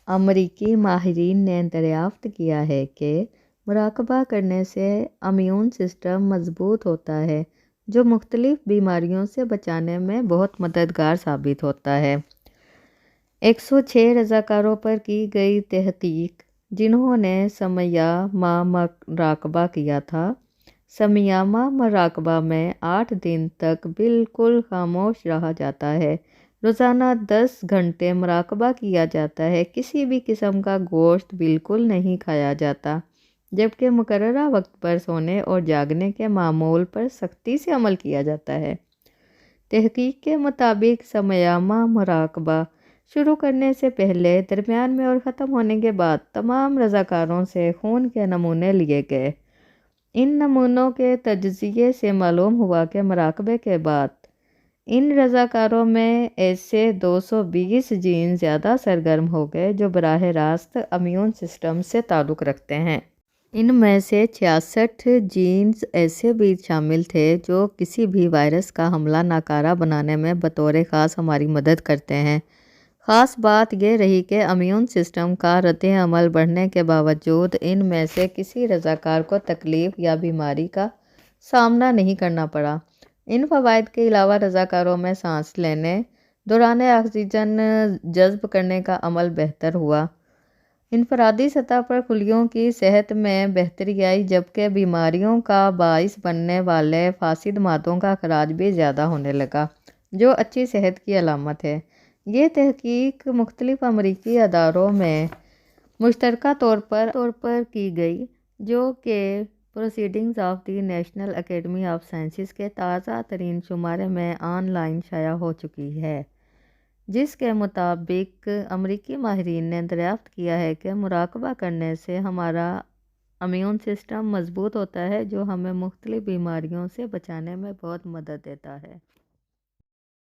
امریکی ماہرین نے دریافت کیا ہے کہ مراقبہ کرنے سے امیون سسٹم مضبوط ہوتا ہے، جو مختلف بیماریوں سے بچانے میں بہت مددگار ثابت ہوتا ہے۔ 106 رضاکاروں پر کی گئی تحقیق، جنہوں نے سمیہ ماہ مراقبہ کیا تھا۔ سمیہ ماہ مراقبہ میں 8 دن تک بالکل خاموش رہا جاتا ہے۔ روزانہ 10 گھنٹے مراقبہ کیا جاتا ہے۔ کسی بھی قسم کا گوشت بالکل نہیں کھایا جاتا، جبکہ مقررہ وقت پر سونے اور جاگنے کے معمول پر سختی سے عمل کیا جاتا ہے۔ تحقیق کے مطابق سمیہ ماہ مراقبہ شروع کرنے سے پہلے، درمیان میں اور ختم ہونے کے بعد تمام رضاکاروں سے خون کے نمونے لیے گئے۔ ان نمونوں کے تجزیے سے معلوم ہوا کہ مراقبے کے بعد ان رضاکاروں میں ایسے 220 جین زیادہ سرگرم ہو گئے جو براہ راست امیون سسٹم سے تعلق رکھتے ہیں۔ ان میں سے 66 جینز ایسے بھی شامل تھے جو کسی بھی وائرس کا حملہ ناکارہ بنانے میں بطور خاص ہماری مدد کرتے ہیں۔ خاص بات یہ رہی کہ امیون سسٹم کا رد عمل بڑھنے کے باوجود ان میں سے کسی رضاکار کو تکلیف یا بیماری کا سامنا نہیں کرنا پڑا۔ ان فوائد کے علاوہ رضاکاروں میں سانس لینے دوران آکسیجن جذب کرنے کا عمل بہتر ہوا۔ انفرادی سطح پر خلیوں کی صحت میں بہتری آئی، جبکہ بیماریوں کا باعث بننے والے فاسد مادوں کا اخراج بھی زیادہ ہونے لگا، جو اچھی صحت کی علامت ہے۔ یہ تحقیق مختلف امریکی اداروں میں مشترکہ طور پر کی گئی، جو کہ proceedings of the national academy of sciences کے تازہ ترین شمارے میں آن لائن شائع ہو چکی ہے، جس کے مطابق امریکی ماہرین نے دریافت کیا ہے کہ مراقبہ کرنے سے ہمارا امیون سسٹم مضبوط ہوتا ہے، جو ہمیں مختلف بیماریوں سے بچانے میں بہت مدد دیتا ہے۔